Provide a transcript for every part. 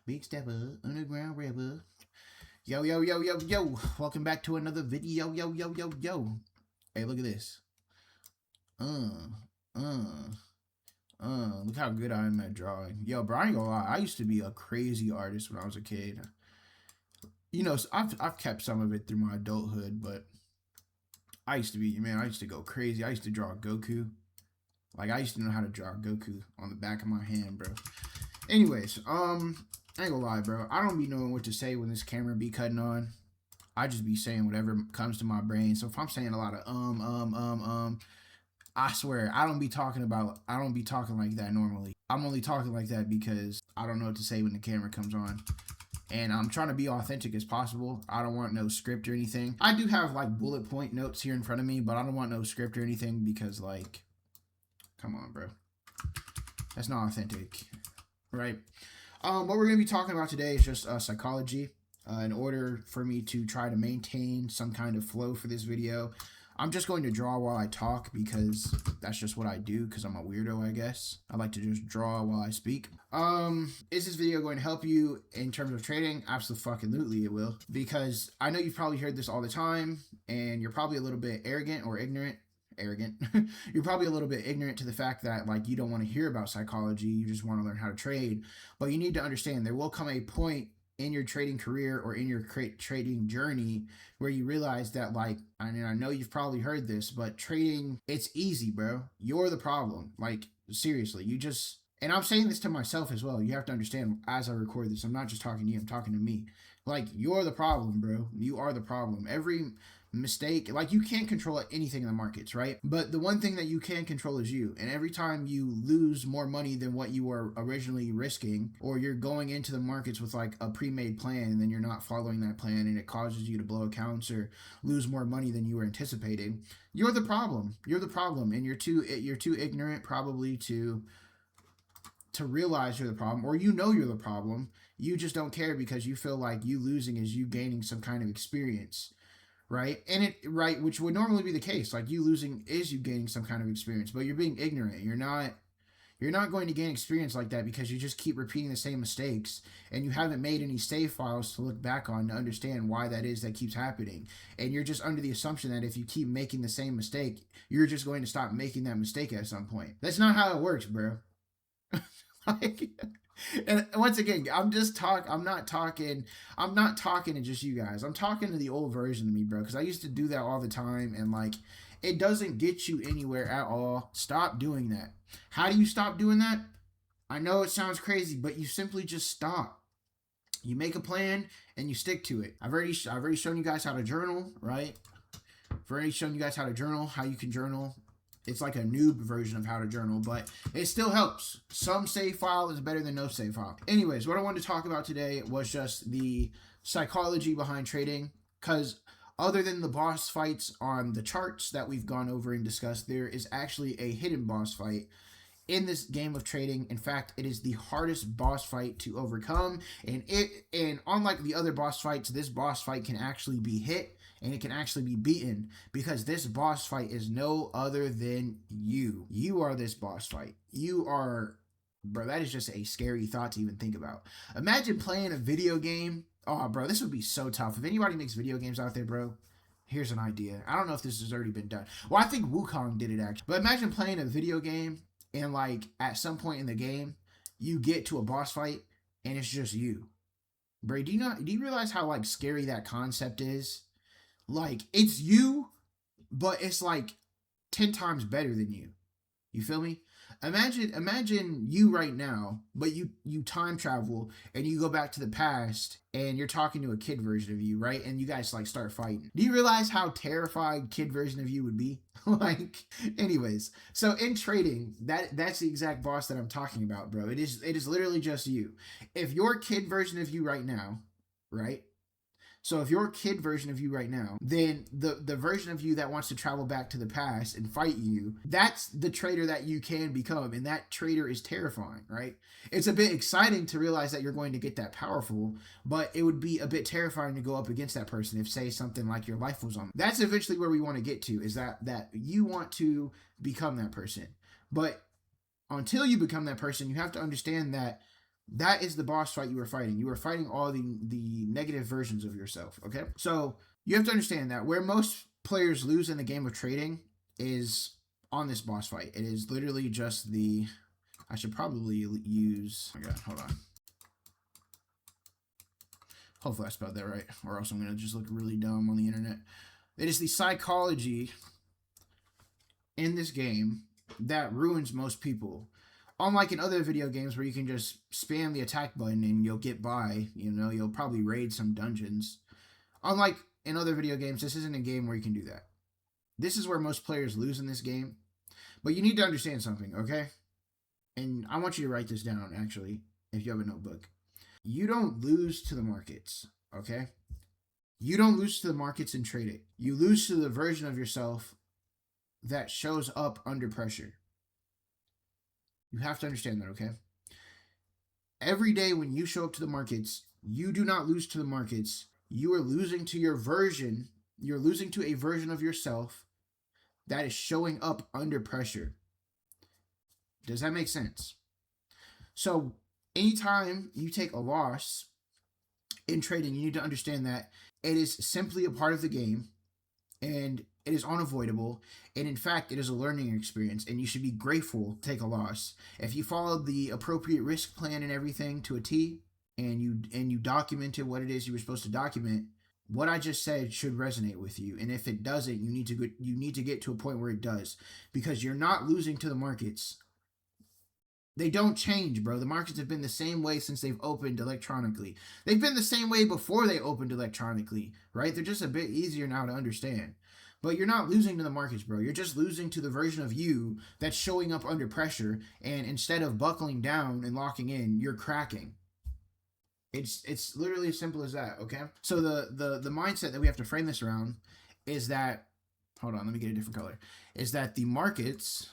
Big stepper, underground rebel. Yo, yo, yo, yo, yo. Welcome back to another video. Yo, yo, yo, yo. Hey, look at this. Look how good I am at drawing. Yo, bro, I ain't gonna lie. I used to be a crazy artist when I was a kid. You know, I've kept some of it through my adulthood, but I used to go crazy. I used to draw Goku. Like, I used to know how to draw Goku on the back of my hand, bro. Anyways, I ain't gonna lie, bro. I don't be knowing what to say when this camera be cutting on. I just be saying whatever comes to my brain. So if I'm saying a lot of I swear I don't be talking like that normally. I'm only talking like that because I don't know what to say when the camera comes on. And I'm trying to be authentic as possible. I don't want no script or anything. I do have like bullet point notes here in front of me, but I don't want no script or anything because, like, come on, bro. That's not authentic, right? What we're going to be talking about today is just psychology. In order for me to try to maintain some kind of flow for this video, I'm just going to draw while I talk because that's just what I do because I'm a weirdo, I guess. I like to just draw while I speak. Is this video going to help you in terms of trading? Absolutely it will. Because I know you've probably heard this all the time and you're probably a little bit arrogant or ignorant. You're probably a little bit ignorant to the fact that, like, you don't want to hear about psychology. You just want to learn how to trade. But you need to understand there will come a point in your trading career or in your trading journey where you realize that, like, I mean, I know you've probably heard this, but trading, it's easy, bro. You're the problem. Like, seriously, and I'm saying this to myself as well. You have to understand, as I record this, I'm not just talking to you, I'm talking to me. Like, you're the problem, bro. You are the problem. Every mistake, like, you can't control anything in the markets, right? But the one thing that you can control is you. And every time you lose more money than what you were originally risking, or you're going into the markets with like a pre-made plan and then you're not following that plan and it causes you to blow accounts or lose more money than you were anticipating, you're the problem. You're the problem, and you're too ignorant probably to realize you're the problem, or you know you're the problem. You just don't care because you feel like you losing is you gaining some kind of experience. Right? Which would normally be the case. Like, you losing is you gaining some kind of experience, but you're being ignorant. You're not going to gain experience like that because you just keep repeating the same mistakes and you haven't made any save files to look back on to understand why that is that keeps happening. And you're just under the assumption that if you keep making the same mistake, you're just going to stop making that mistake at some point. That's not how it works, bro. Like, and once again, I'm not talking to just you guys. I'm talking to the old version of me, bro, because I used to do that all the time, and, like, it doesn't get you anywhere at all. Stop doing that. How do you stop doing that? I know it sounds crazy, but you simply just stop. You make a plan and you stick to it. I've already shown you guys how to journal, right? I've already shown you guys how to journal, how you can journal. It's like a noob version of how to journal, but it still helps. Some save file is better than no save file. Anyways, what I wanted to talk about today was just the psychology behind trading, because other than the boss fights on the charts that we've gone over and discussed, there is actually a hidden boss fight in this game of trading. In fact, it is the hardest boss fight to overcome, and unlike the other boss fights, this boss fight can actually be hit and it can actually be beaten, because this boss fight is no other than you. You are this boss fight. You are, bro, that is just a scary thought to even think about. Imagine playing a video game. Oh, bro, this would be so tough. If anybody makes video games out there, bro, here's an idea. I don't know if this has already been done. Well, I think Wukong did it, actually. But imagine playing a video game and, like, at some point in the game, you get to a boss fight and it's just you. Bro, do you realize how, like, scary that concept is? Like, it's you, but it's like 10 times better than you. You feel me? Imagine you right now, but you time travel and you go back to the past and you're talking to a kid version of you, right? And you guys, like, start fighting. Do you realize how terrified kid version of you would be? Like, anyways, so in trading, that's the exact boss that I'm talking about, bro. It is literally just you. If your kid version of you right now, right? So if you're a kid version of you right now, then the version of you that wants to travel back to the past and fight you, that's the trader that you can become. And that trader is terrifying, right? It's a bit exciting to realize that you're going to get that powerful, but it would be a bit terrifying to go up against that person if, say, something like your life was on. That's eventually where we want to get to, is that you want to become that person. But until you become that person, you have to understand that That is the boss fight you were fighting. You were fighting all the negative versions of yourself. Okay, so you have to understand that where most players lose in the game of trading is on this boss fight. It is literally just the. I should probably use. Oh my god, hold on. Hopefully I spelled that right, or else I'm gonna just look really dumb on the internet. It is the psychology in this game that ruins most people. Unlike in other video games where you can just spam the attack button and you'll get by, you know, you'll probably raid some dungeons. Unlike in other video games, this isn't a game where you can do that. This is where most players lose in this game. But you need to understand something, okay? And I want you to write this down, actually, if you have a notebook. You don't lose to the markets, okay? You don't lose to the markets and trade it. You lose to the version of yourself that shows up under pressure. You have to understand that, okay? Every day when you show up to the markets, you do not lose to the markets. You are losing to your version. You're losing to a version of yourself that is showing up under pressure. Does that make sense? So anytime you take a loss in trading, you need to understand that it is simply a part of the game and it is unavoidable. And in fact, it is a learning experience and you should be grateful to take a loss. If you followed the appropriate risk plan and everything to a T and you documented what it is you were supposed to document, what I just said should resonate with you. And if it doesn't, you need to get to a point where it does, because you're not losing to the markets. They don't change, bro. The markets have been the same way since they've opened electronically. They've been the same way before they opened electronically, right? They're just a bit easier now to understand. But you're not losing to the markets, bro. You're just losing to the version of you that's showing up under pressure, and instead of buckling down and locking in, you're cracking. It's literally as simple as that, okay? So the mindset that we have to frame this around is that, hold on, let me get a different color, is that the markets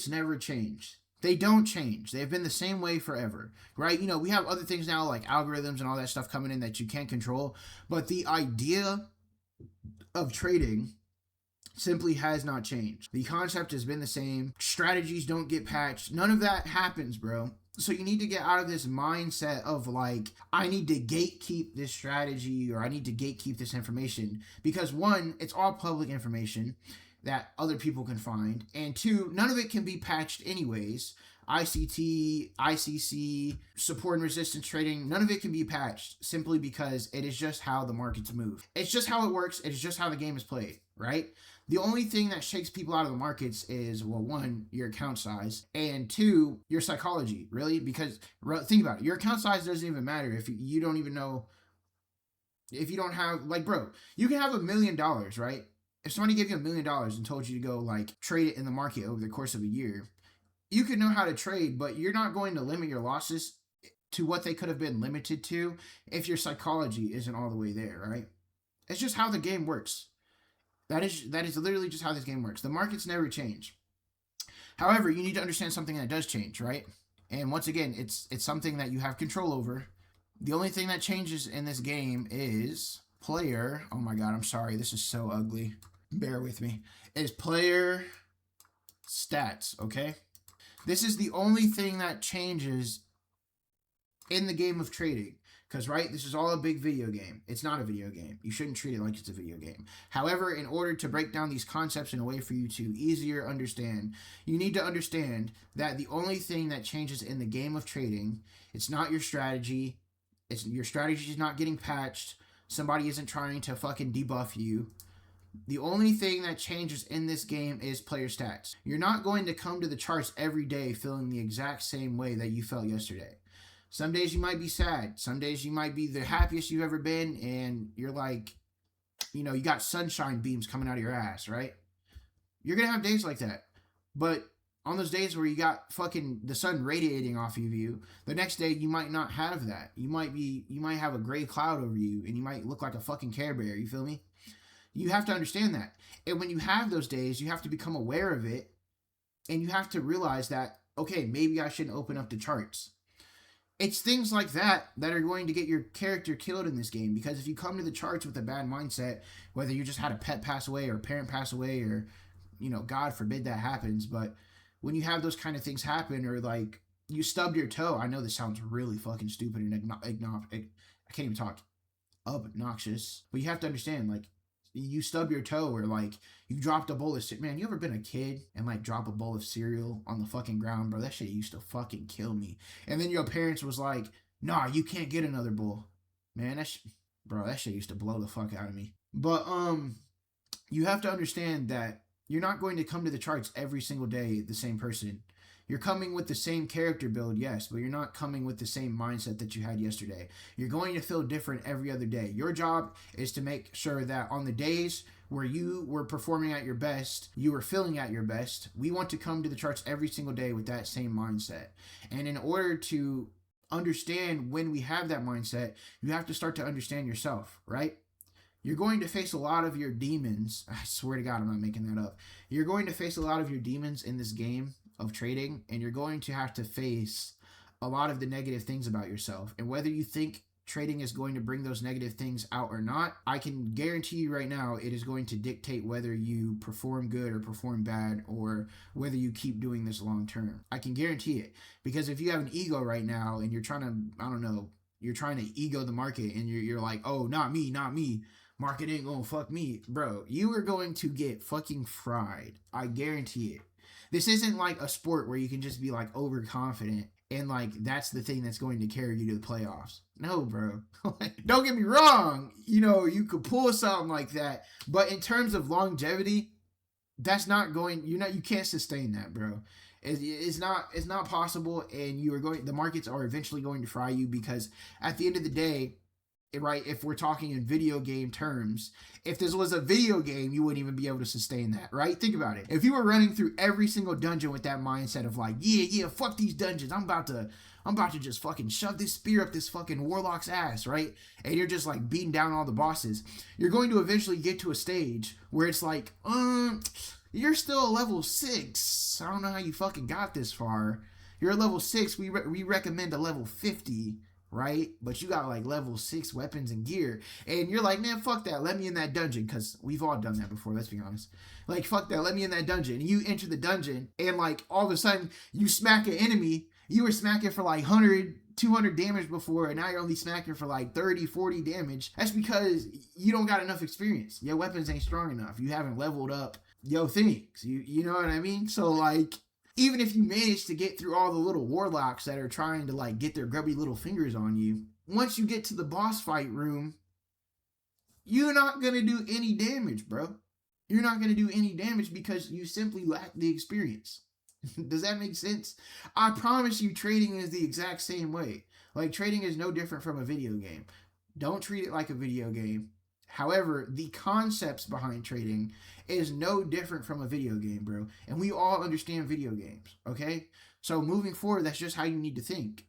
never change. They don't change. They've been the same way forever, right? You know, we have other things now like algorithms and all that stuff coming in that you can't control, but the idea of trading simply has not changed. The concept has been the same. Strategies don't get patched. None of that happens, bro. So you need to get out of this mindset of like, I need to gatekeep this strategy or I need to gatekeep this information, because one, it's all public information that other people can find, and two, none of it can be patched anyways. ICT, ICC, support and resistance trading, none of it can be patched simply because it is just how the markets move. It's just how it works. It's just how the game is played, right? The only thing that shakes people out of the markets is, well, one, your account size, and two, your psychology, really, because think about it. Your account size doesn't even matter if you don't even know, if you don't have, like, bro, you can have $1 million, right? If somebody gave you $1 million and told you to go like trade it in the market over the course of a year, you could know how to trade, but you're not going to limit your losses to what they could have been limited to if your psychology isn't all the way there, right? It's just how the game works. That is literally just how this game works. The markets never change. However, you need to understand something that does change, right? And once again, it's something that you have control over. The only thing that changes in this game is player. Oh my god, I'm sorry. This is so ugly. Bear with me. Is player stats, okay? This is the only thing that changes in the game of trading. Because, right, this is all a big video game. It's not a video game. You shouldn't treat it like it's a video game. However, in order to break down these concepts in a way for you to easier understand, you need to understand that the only thing that changes in the game of trading, it's not your strategy. Your strategy is not getting patched. Somebody isn't trying to fucking debuff you. The only thing that changes in this game is player stats. You're not going to come to the charts every day feeling the exact same way that you felt yesterday. Some days you might be sad. Some days you might be the happiest you've ever been, and you're like, you know, you got sunshine beams coming out of your ass, right? You're going to have days like that. But on those days where you got fucking the sun radiating off of you, the next day you might not have that. You might have a gray cloud over you, and you might look like a fucking Care Bear, you feel me? You have to understand that. And when you have those days, you have to become aware of it, and you have to realize that, okay, maybe I shouldn't open up the charts. It's things like that that are going to get your character killed in this game, because if you come to the charts with a bad mindset, whether you just had a pet pass away or a parent pass away or, God forbid that happens, but when you have those kind of things happen, or like you stubbed your toe, I know this sounds really fucking stupid and I can't even talk, obnoxious, but you have to understand, like, you stub your toe, or like you dropped a bowl of cereal. Man, you ever been a kid and like drop a bowl of cereal on the fucking ground, bro? That shit used to fucking kill me. And then your parents was like, nah, you can't get another bowl. Man, bro, that shit used to blow the fuck out of me. But you have to understand that you're not going to come to the charts every single day the same person. You're coming with the same character build, yes, but you're not coming with the same mindset that you had yesterday. You're going to feel different every other day. Your job is to make sure that on the days where you were performing at your best, you were feeling at your best. We want to come to the charts every single day with that same mindset. And in order to understand when we have that mindset, you have to start to understand yourself, right? You're going to face a lot of your demons. I swear to God, I'm not making that up. You're going to face a lot of your demons in this game of trading, and you're going to have to face a lot of the negative things about yourself. And whether you think trading is going to bring those negative things out or not, I can guarantee you right now it is going to dictate whether you perform good or perform bad, or whether you keep doing this long term. I can guarantee it, because if you have an ego right now and you're trying to, I don't know, you're trying to ego the market, and you're like, oh, not me, market ain't gonna fuck me, bro, you are going to get fucking fried. I guarantee it. This isn't like a sport where you can just be like overconfident and like that's the thing that's going to carry you to the playoffs. No, bro. Don't get me wrong. You could pull something like that, but in terms of longevity, that's not going. You can't sustain that, bro. It's not possible, and the markets are eventually going to fry you, because at the end of the day, right, if we're talking in video game terms, if this was a video game, you wouldn't even be able to sustain that, right? Think about it. If you were running through every single dungeon with that mindset of like, yeah, fuck these dungeons, I'm about to just fucking shove this spear up this fucking warlock's ass, right? And you're just like beating down all the bosses, you're going to eventually get to a stage where it's like, you're still a level 6. I don't know how you fucking got this far. You're a level 6. We recommend a level 50. Right? But you got like level 6 weapons and gear, and you're like, man, fuck that, let me in that dungeon, because we've all done that before, let's be honest. Like, fuck that, let me in that dungeon. And you enter the dungeon, and like all of a sudden you smack an enemy. You were smacking for like 100 200 damage before, and now you're only smacking for like 30 40 damage. That's because you don't got enough experience. Your weapons ain't strong enough. You haven't leveled up your things. You know what I mean? So like, even if you manage to get through all the little warlocks that are trying to like get their grubby little fingers on you, once you get to the boss fight room, you're not going to do any damage, bro. You're not going to do any damage because you simply lack the experience. Does that make sense? I promise you, trading is the exact same way. Like, trading is no different from a video game. Don't treat it like a video game. However, the concepts behind trading is no different from a video game, bro. And we all understand video games, okay? So moving forward, that's just how you need to think.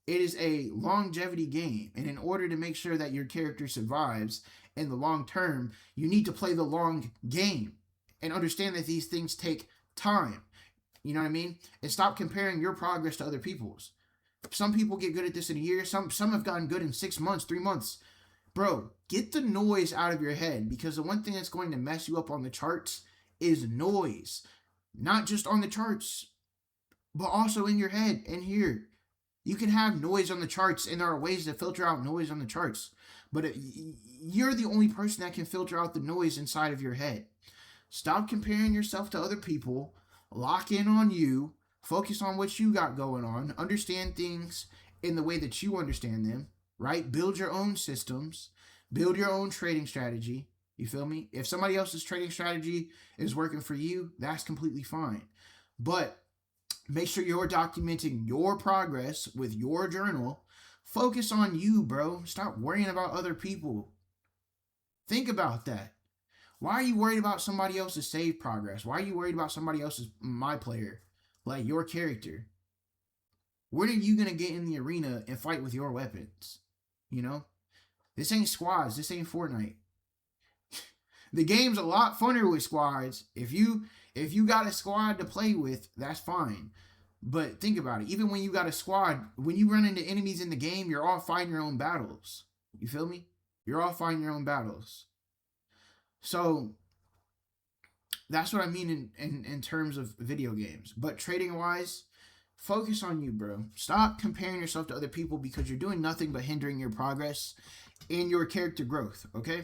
It is a longevity game. And in order to make sure that your character survives in the long term, you need to play the long game and understand that these things take time. You know what I mean? And stop comparing your progress to other people's. Some people get good at this in a year. Some have gotten good in 6 months, 3 months. Bro, get the noise out of your head, because the one thing that's going to mess you up on the charts is noise. Not just on the charts, but also in your head and here. You can have noise on the charts, and there are ways to filter out noise on the charts. But you're the only person that can filter out the noise inside of your head. Stop comparing yourself to other people. Lock in on you. Focus on what you got going on. Understand things in the way that you understand them. Right? Build your own systems. Build your own trading strategy. You feel me? If somebody else's trading strategy is working for you, that's completely fine. But make sure you're documenting your progress with your journal. Focus on you, bro. Stop worrying about other people. Think about that. Why are you worried about somebody else's save progress? Why are you worried about somebody else's my player? Like your character. When are you going to get in the arena and fight with your weapons? You know? This ain't squads. This ain't Fortnite. The game's a lot funner with squads. If you got a squad to play with, that's fine. But think about it. Even when you got a squad, when you run into enemies in the game, you're all fighting your own battles. You feel me? You're all fighting your own battles. So That's what I mean in terms of video games. But trading wise, focus on you, bro. Stop comparing yourself to other people because you're doing nothing but hindering your progress and your character growth, okay?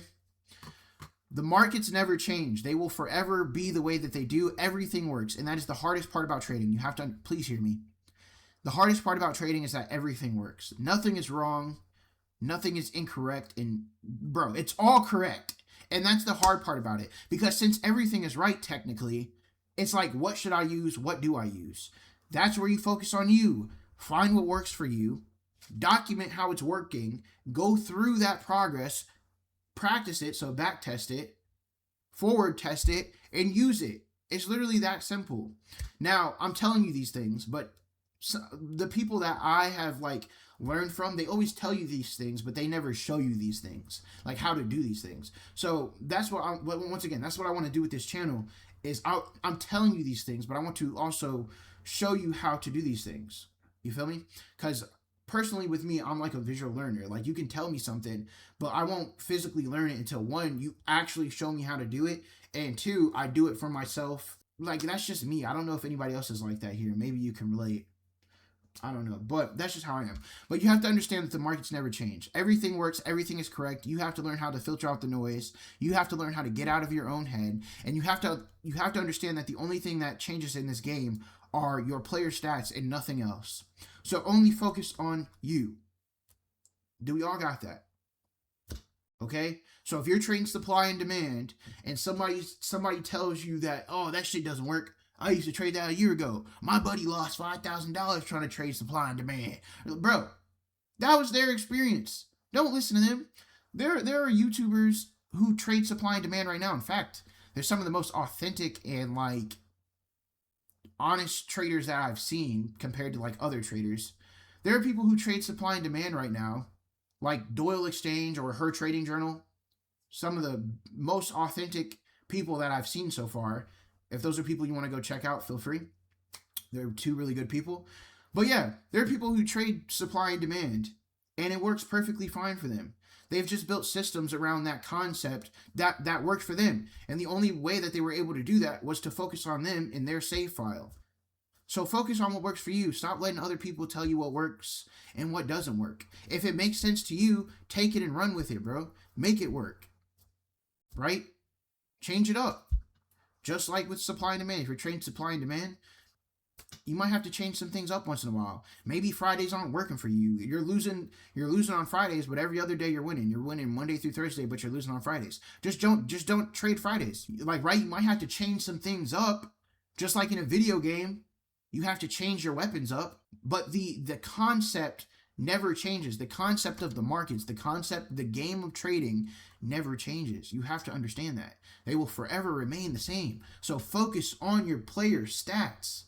The markets never change. They will forever be the way that they do. Everything works. And that is the hardest part about trading. You have to, please hear me. The hardest part about trading is that everything works. Nothing is wrong. Nothing is incorrect. And, bro, it's all correct. And that's the hard part about it. Because since everything is right, technically, it's like, what should I use? What do I use? That's where you focus on you. Find what works for you. Document how it's working. Go through that progress. Practice it, so back test it. Forward test it. And use it. It's literally that simple. Now, I'm telling you these things, but the people that I have, like, learn from, they always tell you these things, but they never show you these things, like how to do these things. So that's what once again, that's what I want to do with this channel is I'm telling you these things, but I want to also show you how to do these things. You feel me? Because personally with me, I'm like a visual learner. Like, you can tell me something, but I won't physically learn it until one, you actually show me how to do it, and two, I do it for myself. Like, that's just me. I don't know if anybody else is like that here. Maybe you can relate. I don't know, but that's just how I am. But you have to understand that the markets never change. Everything works. Everything is correct. You have to learn how to filter out the noise. You have to learn how to get out of your own head, and you have to understand that the only thing that changes in this game are your player stats and nothing else. So only focus on you. Do we all got that? Okay? So if you're trading supply and demand, and somebody tells you that, oh, that shit doesn't work. I used to trade that a year ago. My buddy lost $5,000 trying to trade supply and demand. Bro, that was their experience. Don't listen to them. There are YouTubers who trade supply and demand right now. In fact, they're some of the most authentic and, like, honest traders that I've seen compared to, like, other traders. There are people who trade supply and demand right now, like Doyle Exchange or Her Trading Journal. Some of the most authentic people that I've seen so far. If those are people you want to go check out, feel free. They're two really good people. But yeah, there are people who trade supply and demand, and it works perfectly fine for them. They've just built systems around that concept that worked for them. And the only way that they were able to do that was to focus on them in their save file. So focus on what works for you. Stop letting other people tell you what works and what doesn't work. If it makes sense to you, take it and run with it, bro. Make it work. Right? Change it up. Just like with supply and demand. If you're trading supply and demand, you might have to change some things up once in a while. Maybe Fridays aren't working for you. You're losing on Fridays, but every other day you're winning. You're winning Monday through Thursday, but you're losing on Fridays. Just don't trade Fridays. Like, right, you might have to change some things up. Just like in a video game, you have to change your weapons up. But the concept never changes. The concept of the markets, the game of trading never changes. You have to understand that. They will forever remain the same. So focus on your player stats.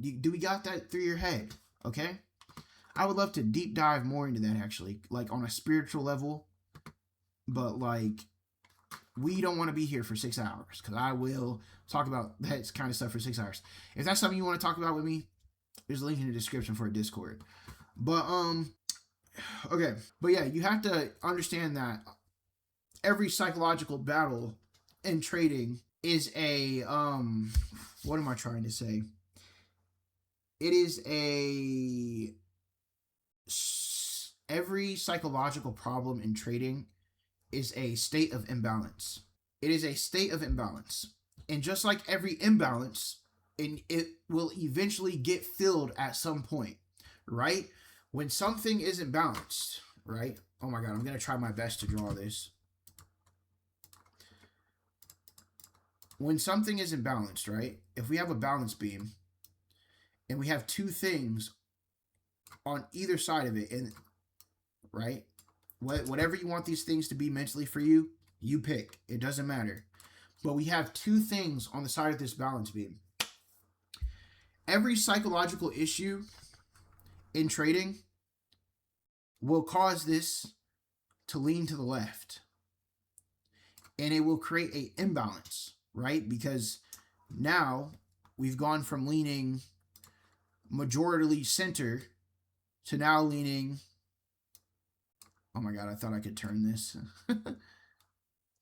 Do we got that through your head? Okay? I would love to deep dive more into that, actually, like on a spiritual level. But, like, we don't want to be here for 6 hours, because I will talk about that kind of stuff for 6 hours. If that's something you want to talk about with me, there's a link in the description for a Discord. But, okay. But yeah, you have to understand that every psychological battle in trading is a, what am I trying to say? It is every psychological problem in trading is a state of imbalance. It is a state of imbalance. And just like every imbalance, it will eventually get filled at some point, right? When something isn't balanced, right? Oh my God, I'm going to try my best to draw this. When something isn't balanced, right? If we have a balance beam and we have two things on either side of it, and right? Whatever you want these things to be mentally for you, you pick. It doesn't matter. But we have two things on the side of this balance beam. Every psychological issue in trading will cause this to lean to the left. And it will create an imbalance, right? Because now we've gone from leaning majority center to now leaning... Oh my God, I thought I could turn this.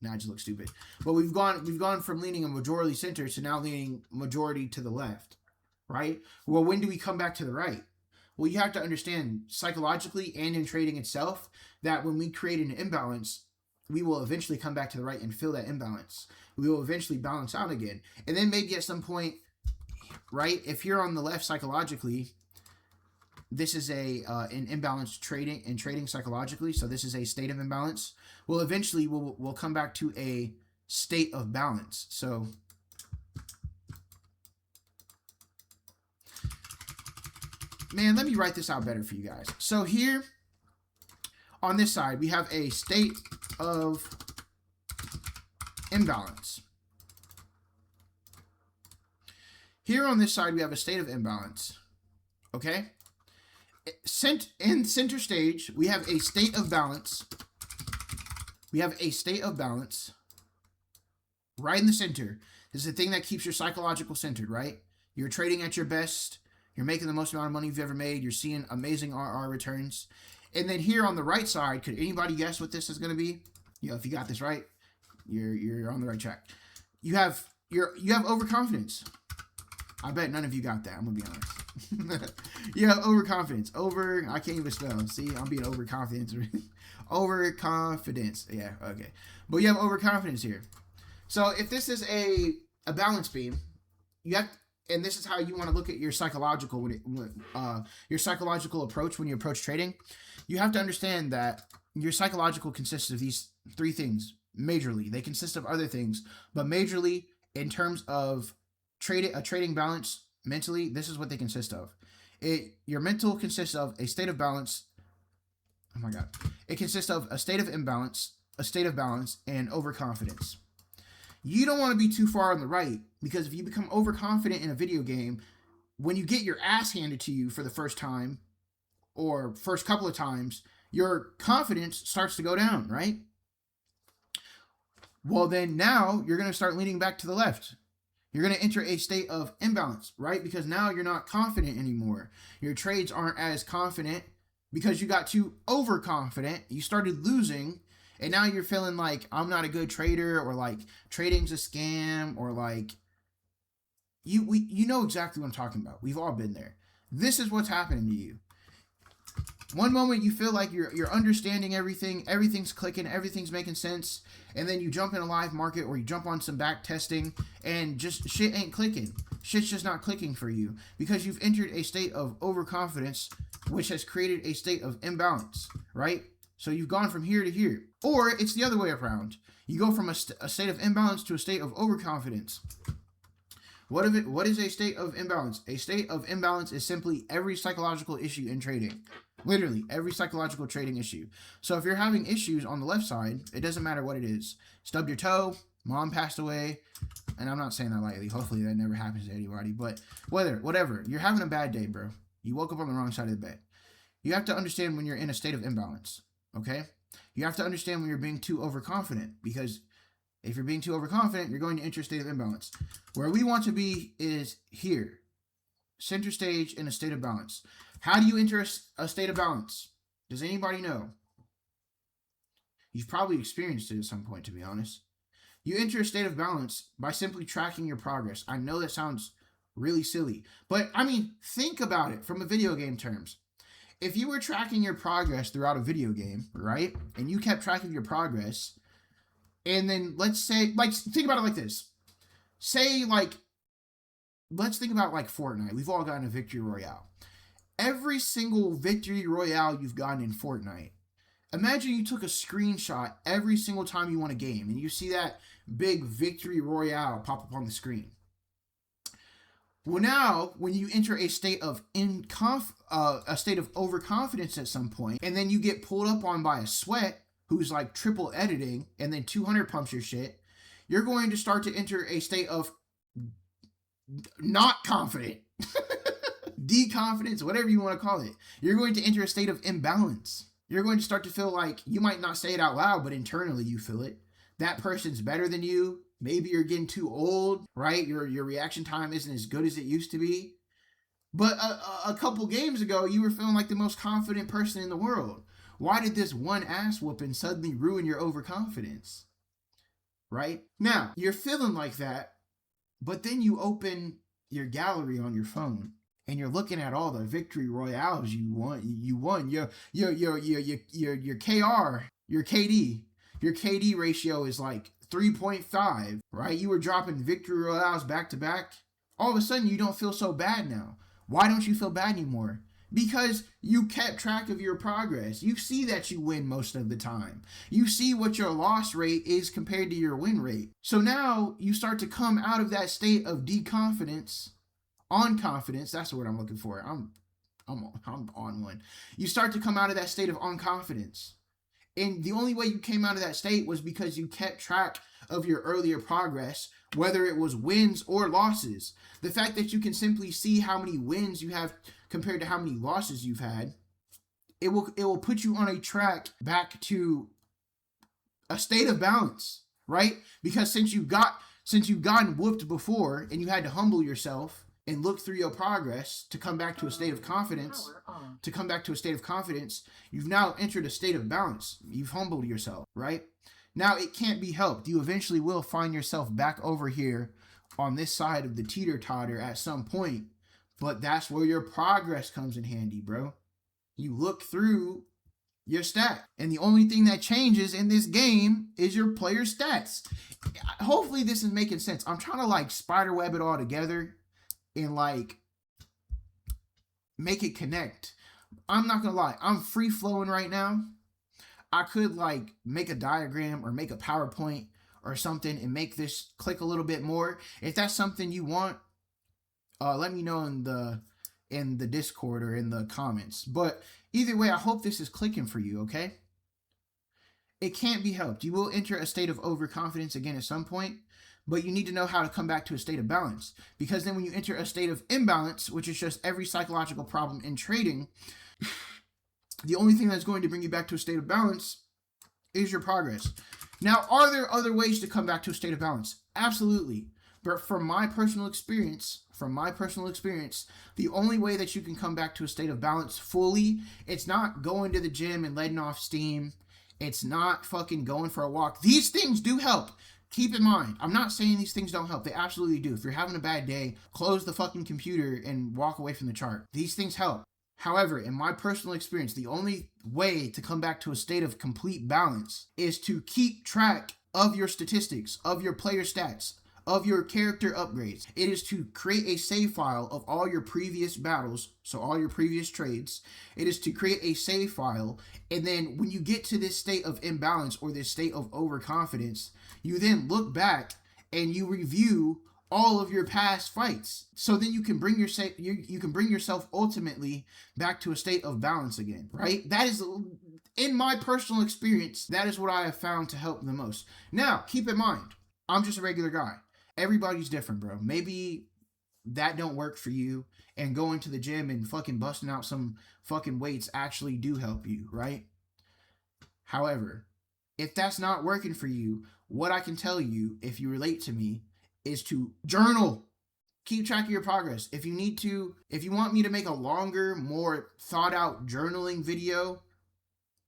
Now I just look stupid. But we've gone from leaning a majority center to now leaning majority to the left, right? Well, when do we come back to the right? Well, you have to understand psychologically and in trading itself that when we create an imbalance, we will eventually come back to the right and fill that imbalance. We will eventually balance out again. And then maybe at some point, right, if you're on the left psychologically, this is an imbalance trading psychologically, so this is a state of imbalance. Well, eventually we'll come back to a state of balance. So man, let me write this out better for you guys. So here on this side, we have a state of imbalance. Here on this side, we have a state of imbalance. Okay? In center stage, we have a state of balance. We have a state of balance right in the center. This is the thing that keeps your psychological centered, right? You're trading at your best. You're making the most amount of money you've ever made. You're seeing amazing RR returns. And then here on the right side, could anybody guess what this is going to be? You know, if you got this right, you're on the right track. You have overconfidence. I bet none of you got that. I'm gonna be honest. You have overconfidence. I can't even spell. See, I'm being overconfident. Overconfidence. Yeah, okay. But you have overconfidence here. So if this is a balance beam, you have, and this is how you want to look at your psychological your psychological approach when you approach trading. You have to understand that your psychological consists of these three things majorly. They consist of other things, but majorly in terms of a trading balance mentally, this is what they consist of. Your mental consists of a state of balance. Oh my God. It consists of a state of imbalance, a state of balance, and overconfidence. You don't want to be too far on the right, because if you become overconfident in a video game, when you get your ass handed to you for the first time or first couple of times, your confidence starts to go down, right? Well, then now you're going to start leaning back to the left. You're going to enter a state of imbalance, right? Because now you're not confident anymore. Your trades aren't as confident because you got too overconfident. You started losing, and now you're feeling like I'm not a good trader, or like trading's a scam, or like you know exactly what I'm talking about. We've all been there. This is what's happening to you. One moment you feel like you're understanding everything, everything's clicking, everything's making sense, and then you jump in a live market or you jump on some back testing and just shit ain't clicking. Shit's just not clicking for you because you've entered a state of overconfidence, which has created a state of imbalance, right? So you've gone from here to here. Or it's the other way around. You go from a state of imbalance to a state of overconfidence. What is a state of imbalance? A state of imbalance is simply every psychological issue in trading. Literally, every psychological trading issue. So if you're having issues on the left side, it doesn't matter what it is. Stubbed your toe, mom passed away, and I'm not saying that lightly. Hopefully that never happens to anybody. But whatever, you're having a bad day, bro. You woke up on the wrong side of the bed. You have to understand when you're in a state of imbalance, okay? You have to understand when you're being too overconfident, because if you're being too overconfident, you're going to enter a state of imbalance. Where we want to be is here. Center stage in a state of balance. How do you enter a state of balance? Does anybody know? You've probably experienced it at some point, to be honest. You enter a state of balance by simply tracking your progress. I know that sounds really silly, but I mean, think about it from a video game terms. If you were tracking your progress throughout a video game, right, and you kept track of your progress, and then let's say, like, think about it like this. Say, like, let's think about, like, Fortnite. We've all gotten a victory royale. Every single victory royale you've gotten in Fortnite, imagine you took a screenshot every single time you won a game, and you see that big victory royale pop up on the screen. Well, now, when you enter a state of overconfidence at some point, and then you get pulled up on by a sweat who's like triple editing, and then 200 pumps your shit, you're going to start to enter a state of not confident. Deconfidence, whatever you want to call it. You're going to enter a state of imbalance. You're going to start to feel like, you might not say it out loud, but internally you feel it. That person's better than you. Maybe you're getting too old, right? Your reaction time isn't as good as it used to be. But a couple games ago, you were feeling like the most confident person in the world. Why did this one ass whooping suddenly ruin your overconfidence? right? Now, you're feeling like that, but then you open your gallery on your phone and you're looking at all the victory royales you won. Your KR, your KD, your KD ratio is like 3.5, right? You were dropping victory royales back to back. All of a sudden, you don't feel so bad now. Why don't you feel bad anymore? Because you kept track of your progress. You see that you win most of the time. You see what your loss rate is compared to your win rate. So now you start to come out of that state of deconfidence, on confidence. That's the word I'm looking for. I'm on one. You start to come out of that state of unconfidence. And the only way you came out of that state was because you kept track of your earlier progress, whether it was wins or losses. The fact that you can simply see how many wins you have compared to how many losses you've had, it will put you on a track back to a state of balance, right? Because since you've gotten whooped before and you had to humble yourself and look through your progress to come back to a state of confidence, you've now entered a state of balance. You've humbled yourself, right? Now it can't be helped. You eventually will find yourself back over here on this side of the teeter-totter at some point, but that's where your progress comes in handy, bro. You look through your stat, and the only thing that changes in this game is your player stats. Hopefully this is making sense. I'm trying to like spiderweb it all together and like make it connect. I'm not gonna lie, I'm free flowing right now. I could like make a diagram or make a PowerPoint or something and make this click a little bit more. If that's something you want, let me know in the Discord or in the comments. But either way, I hope this is clicking for you, okay? It can't be helped. You will enter a state of overconfidence again at some point, but you need to know how to come back to a state of balance. Because then when you enter a state of imbalance, which is just every psychological problem in trading, the only thing that's going to bring you back to a state of balance is your progress. Now, are there other ways to come back to a state of balance? Absolutely. But from my personal experience, the only way that you can come back to a state of balance fully, it's not going to the gym and letting off steam. It's not fucking going for a walk. These things do help. Keep in mind, I'm not saying these things don't help. They absolutely do. If you're having a bad day, close the fucking computer and walk away from the chart. These things help. However, in my personal experience, the only way to come back to a state of complete balance is to keep track of your statistics, of your player stats, of your character upgrades. It is to create a save file of all your previous battles, so all your previous trades. It is to create a save file, and then when you get to this state of imbalance or this state of overconfidence, you then look back and you review all of your past fights. So then you can bring yourself ultimately back to a state of balance again, right? That is, in my personal experience, that is what I have found to help the most. Now, keep in mind, I'm just a regular guy. Everybody's different, bro. Maybe that don't work for you, and going to the gym and fucking busting out some fucking weights actually do help you, right? However, if that's not working for you, what I can tell you, if you relate to me, is to journal. Keep track of your progress. If you want me to make a longer, more thought out journaling video,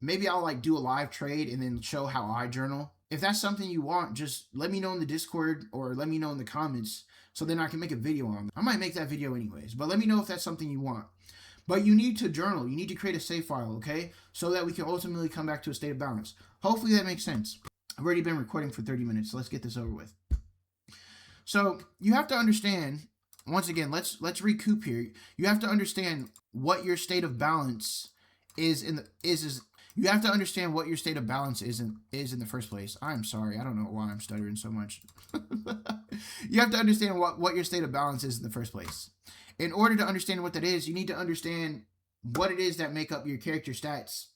maybe I'll like do a live trade and then show how I journal. If that's something you want, just let me know in the Discord or let me know in the comments so then I can make a video on it. I might make that video anyways, but let me know if that's something you want. But you need to journal. You need to create a save file, okay? So that we can ultimately come back to a state of balance. Hopefully that makes sense. I've already been recording for 30 minutes, so let's get this over with. So you have to understand, once again, let's recoup here. You have to understand what your state of balance is you have to understand what your state of balance is in the first place. I'm sorry, I don't know why I'm stuttering so much. You have to understand what your state of balance is in the first place. In order to understand what that is, you need to understand what it is that make up your character stats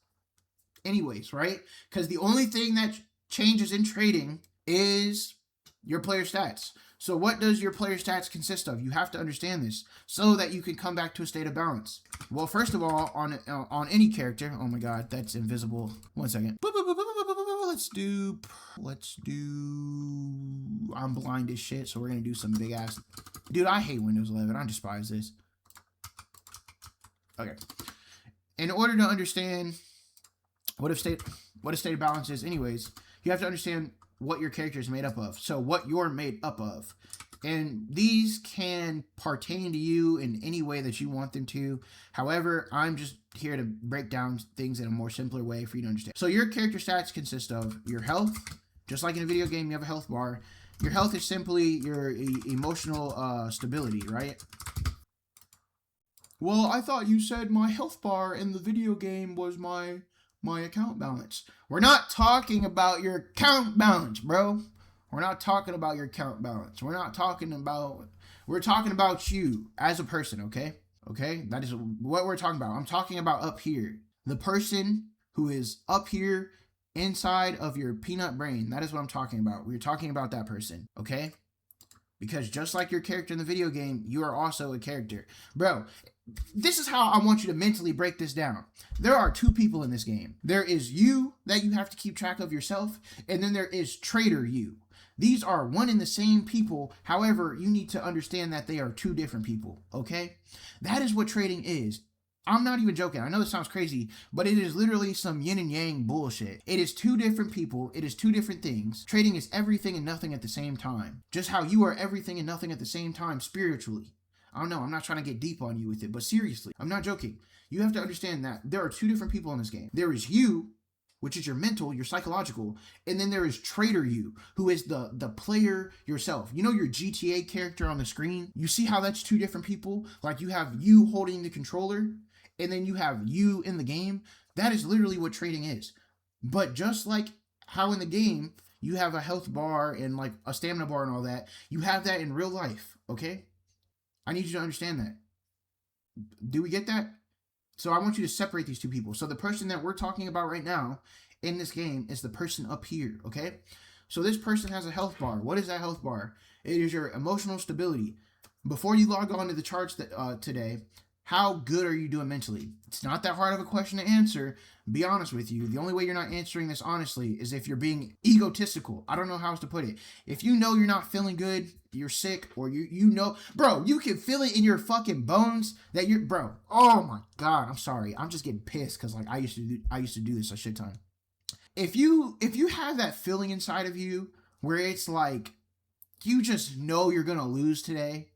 anyways, right? Because the only thing that changes in trading is your player stats. So what does your player stats consist of? You have to understand this so that you can come back to a state of balance. Well, first of all, on any character, oh my god, that's invisible. 1 second. Let's do, I'm blind as shit, so we're going to do some big ass. Dude, I hate Windows 11. I despise this. Okay. In order to understand what a state of balance is anyways, you have to understand what your character is made up of. So what you're made up of. And these can pertain to you in any way that you want them to. However, I'm just here to break down things in a more simpler way for you to understand. So your character stats consist of your health. Just like in a video game, you have a health bar. Your health is simply your emotional stability, right? Well, I thought you said my health bar in the video game was my account balance. We're not talking about your account balance, bro. We're not talking about your account balance. We're talking about you as a person, okay? Okay? That is what we're talking about. I'm talking about up here. The person who is up here inside of your peanut brain. That is what I'm talking about. We're talking about that person, okay? Because just like your character in the video game, you are also a character. Bro, this is how I want you to mentally break this down. There are two people in this game. There is you that you have to keep track of yourself, and then there is trader you. These are one and the same people. However, you need to understand that they are two different people, okay? That is what trading is. I'm not even joking. I know this sounds crazy, but it is literally some yin and yang bullshit. It is two different people. It is two different things. Trading is everything and nothing at the same time. Just how you are everything and nothing at the same time spiritually. I don't know. I'm not trying to get deep on you with it, but seriously, I'm not joking. You have to understand that there are two different people in this game. There is you, which is your mental, your psychological, and then there is trader you, who is the player yourself. You know your GTA character on the screen? You see how that's two different people? Like you have you holding the controller, and then you have you in the game. That is literally what trading is. But just like how in the game you have a health bar and like a stamina bar and all that, you have that in real life, okay? I need you to understand that. Do we get that? So I want you to separate these two people. So the person that we're talking about right now in this game is the person up here, okay? So this person has a health bar. What is that health bar? It is your emotional stability. Before you log on to the charts today, how good are you doing mentally? It's not that hard of a question to answer. Be honest with you. The only way you're not answering this honestly is if you're being egotistical. I don't know how else to put it. If you know you're not feeling good, you're sick, or you know, bro, you can feel it in your fucking bones that you're, bro. Oh my God, I'm sorry. I'm just getting pissed because like I used to do this a shit ton. If you have that feeling inside of you where it's like you just know you're gonna lose today,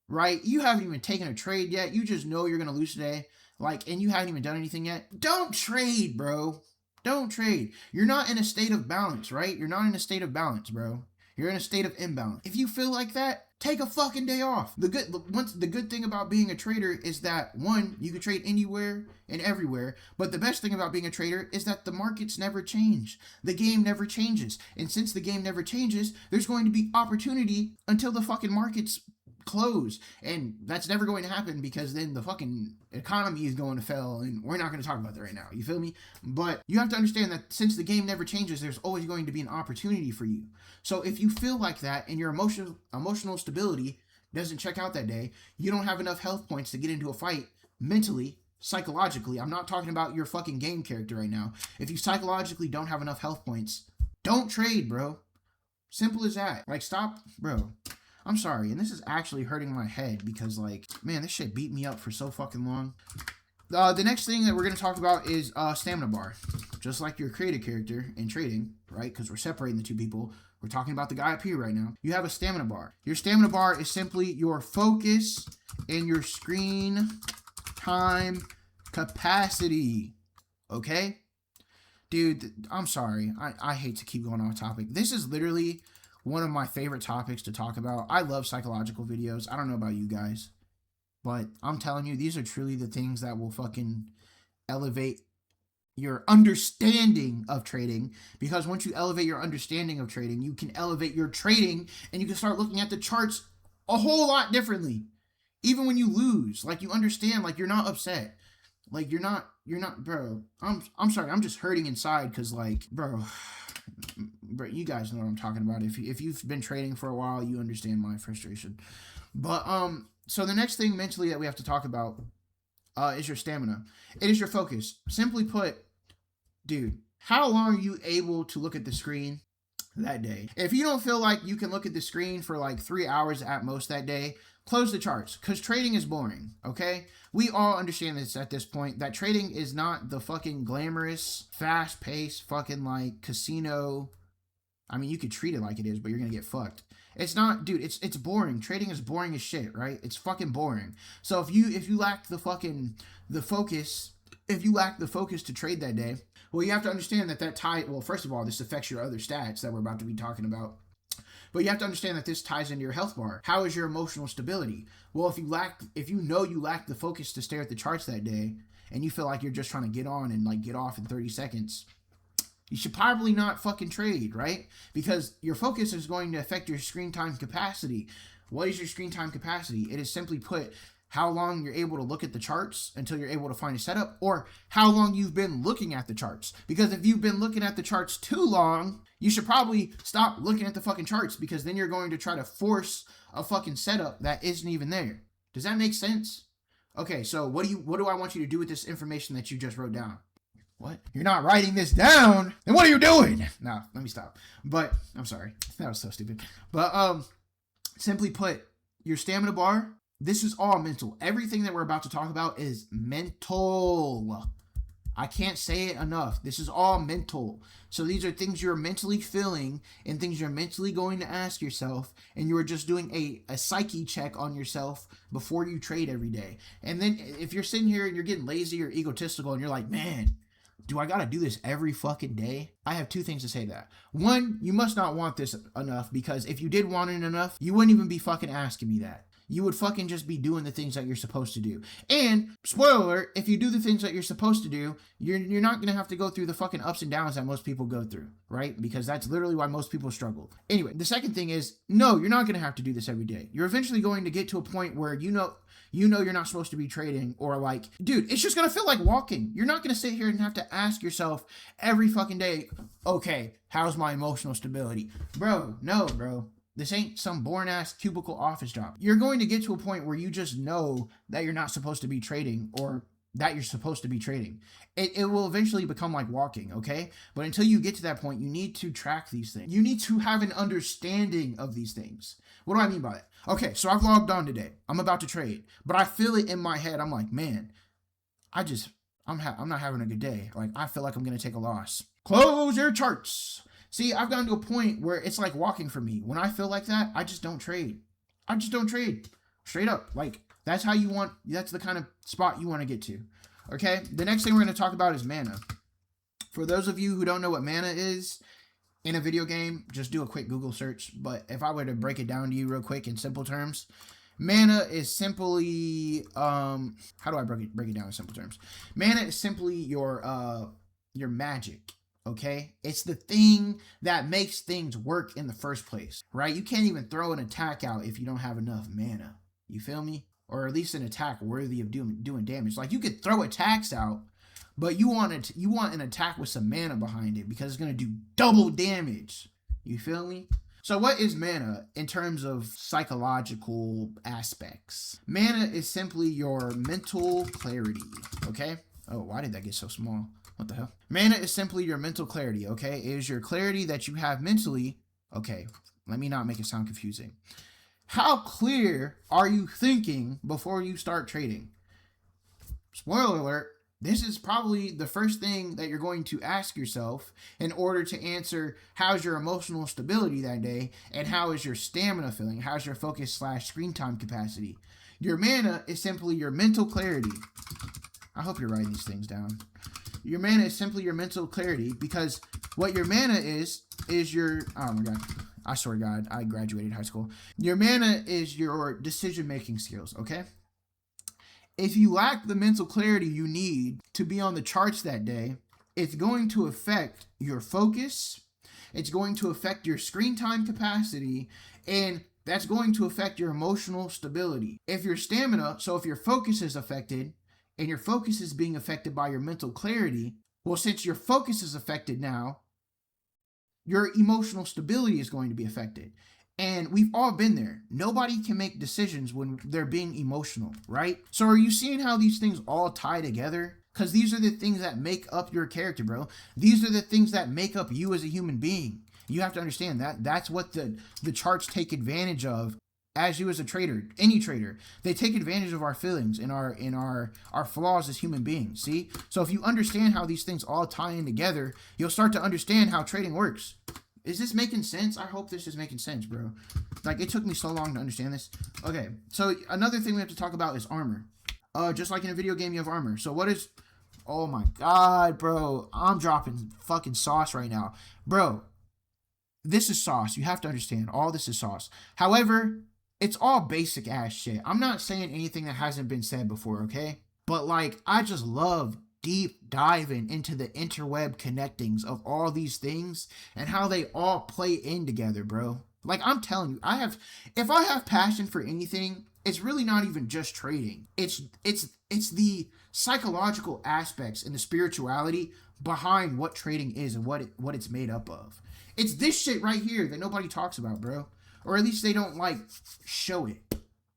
right? You haven't even taken a trade yet. You just know you're going to lose today. Like, and you haven't even done anything yet. Don't trade, bro. Don't trade. You're not in a state of balance, right? You're not in a state of balance, bro. You're in a state of imbalance. If you feel like that, take a fucking day off. The good thing about being a trader is that, one, you can trade anywhere and everywhere. But the best thing about being a trader is that the markets never change. The game never changes. And since the game never changes, there's going to be opportunity until the fucking markets close, and that's never going to happen because then the fucking economy is going to fail, and we're not going to talk about that right now. You feel me? But you have to understand that since the game never changes, there's always going to be an opportunity for you. So if you feel like that and your emotional stability doesn't check out that day, you don't have enough health points to get into a fight mentally, psychologically. I'm not talking about your fucking game character right now. If you psychologically don't have enough health points, don't trade, bro. Simple as that. Like, stop, bro. I'm sorry, and this is actually hurting my head because, like, man, this shit beat me up for so fucking long. The next thing that we're going to talk about is stamina bar. Just like your creative character in trading, right? Because we're separating the two people. We're talking about the guy up here right now. You have a stamina bar. Your stamina bar is simply your focus and your screen time capacity. Okay? Dude, I'm sorry. I hate to keep going off topic. This is literally one of my favorite topics to talk about. I love psychological videos. I don't know about you guys, but I'm telling you, these are truly the things that will fucking elevate your understanding of trading. Because once you elevate your understanding of trading, you can elevate your trading and you can start looking at the charts a whole lot differently. Even when you lose, like you understand, like you're not upset. Like you're not, bro. I'm sorry. I'm just hurting inside because like, bro, you guys know what I'm talking about. If you've been trading for a while, you understand my frustration. But so the next thing mentally that we have to talk about is your stamina. It is your focus. Simply put, dude, how long are you able to look at the screen that day? If you don't feel like you can look at the screen for like 3 hours at most that day, close the charts, because trading is boring, okay? We all understand this at this point, that trading is not the fucking glamorous, fast-paced, fucking like casino I mean, you could treat it like it is, but you're gonna get fucked. It's not, dude. It's boring. Trading is boring as shit, right? It's fucking boring. So if you lack the focus, if you lack the focus to trade that day, well, you have to understand that tie. Well, first of all, this affects your other stats that we're about to be talking about. But you have to understand that this ties into your health bar. How is your emotional stability? Well, if you know you lack the focus to stare at the charts that day, and you feel like you're just trying to get on and like get off in 30 seconds, you should probably not fucking trade, right? Because your focus is going to affect your screen time capacity. What is your screen time capacity? It is simply put how long you're able to look at the charts until you're able to find a setup, or how long you've been looking at the charts. Because if you've been looking at the charts too long, you should probably stop looking at the fucking charts, because then you're going to try to force a fucking setup that isn't even there. Does that make sense? Okay, so what do I want you to do with this information that you just wrote down? What? You're not writing this down? Then what are you doing? No, let me stop. But I'm sorry. That was so stupid. But simply put, your stamina bar, this is all mental. Everything that we're about to talk about is mental. I can't say it enough. This is all mental. So these are things you're mentally feeling and things you're mentally going to ask yourself, and you are just doing a psyche check on yourself before you trade every day. And then if you're sitting here and you're getting lazy or egotistical and you're like, man, do I gotta do this every fucking day? I have two things to say to that. One, you must not want this enough, because if you did want it enough, you wouldn't even be fucking asking me that. You would fucking just be doing the things that you're supposed to do. And, spoiler alert, if you do the things that you're supposed to do, you're not gonna have to go through the fucking ups and downs that most people go through, right? Because that's literally why most people struggle. Anyway, the second thing is, no, you're not gonna have to do this every day. You're eventually going to get to a point where you know you're not supposed to be trading, or like, dude, it's just gonna feel like walking. You're not gonna sit here and have to ask yourself every fucking day, okay, how's my emotional stability? Bro, no, bro. This ain't some boring-ass cubicle office job. You're going to get to a point where you just know that you're not supposed to be trading, or that you're supposed to be trading. It will eventually become like walking, okay? But until you get to that point, you need to track these things. You need to have an understanding of these things. What do I mean by that? Okay, so I've logged on today. I'm about to trade. But I feel it in my head. I'm like, man, I'm not having a good day. Like, I feel like I'm going to take a loss. Close your charts. See, I've gotten to a point where it's like walking for me. When I feel like that, I just don't trade. I just don't trade. Straight up. Like, that's the kind of spot you want to get to. Okay? The next thing we're going to talk about is mana. For those of you who don't know what mana is in a video game, just do a quick Google search. But if I were to break it down to you real quick in simple terms, mana is simply, how do I break it down in simple terms? Mana is simply your magic. Okay, it's the thing that makes things work in the first place, right? You can't even throw an attack out if you don't have enough mana. You feel me? Or at least an attack worthy of doing damage. Like, you could throw attacks out, but you want an attack with some mana behind it, because it's gonna do double damage. You feel me? So what is mana in terms of psychological aspects? Mana is simply your mental clarity. Okay. Oh, why did that get so small? What the hell? Mana is simply your mental clarity, okay? It is your clarity that you have mentally. Okay, let me not make it sound confusing. How clear are you thinking before you start trading? Spoiler alert, this is probably the first thing that you're going to ask yourself in order to answer how's your emotional stability that day, and how is your stamina feeling? How's your focus / screen time capacity? Your mana is simply your mental clarity. I hope you're writing these things down. Your mana is simply your mental clarity, because what your mana is your, oh my god, I swear to God, I graduated high school. Your mana is your decision-making skills, okay? If you lack the mental clarity you need to be on the charts that day, it's going to affect your focus, it's going to affect your screen time capacity, and that's going to affect your emotional stability. If your stamina, so if your focus is affected, and your focus is being affected by your mental clarity, well, since your focus is affected now, your emotional stability is going to be affected. And we've all been there. Nobody can make decisions when they're being emotional, right? So are you seeing how these things all tie together? Because these are the things that make up your character, bro. These are the things that make up you as a human being. You have to understand that. That's what the charts take advantage of. As you as a trader, any trader, they take advantage of our feelings and our flaws as human beings. See? So if you understand how these things all tie in together, you'll start to understand how trading works. Is this making sense? I hope this is making sense, bro. Like, it took me so long to understand this. Okay, so another thing we have to talk about is armor. Just like in a video game, you have armor. So what is... Oh my god, bro. I'm dropping fucking sauce right now. Bro, this is sauce. You have to understand. All this is sauce. However, it's all basic ass shit. I'm not saying anything that hasn't been said before, okay? But, like, I just love deep diving into the interweb connectings of all these things and how they all play in together, bro. Like, I'm telling you, if I have passion for anything, it's really not even just trading. It's the psychological aspects and the spirituality behind what trading is and what it's made up of. It's this shit right here that nobody talks about, bro. Or at least they don't, like, show it,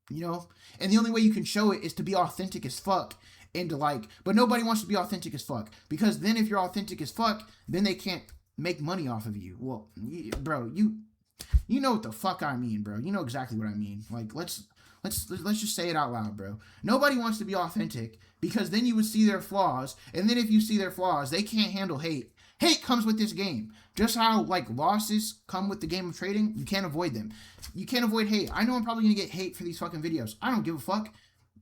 you know? And the only way you can show it is to be authentic as fuck and to, like, but nobody wants to be authentic as fuck. Because then if you're authentic as fuck, then they can't make money off of you. Well, bro, you know what the fuck I mean, bro. You know exactly what I mean. Like, let's just say it out loud, bro. Nobody wants to be authentic because then you would see their flaws. And then if you see their flaws, they can't handle hate. Hate comes with this game. Just how, like, losses come with the game of trading, you can't avoid them. You can't avoid hate. I know I'm probably going to get hate for these fucking videos. I don't give a fuck.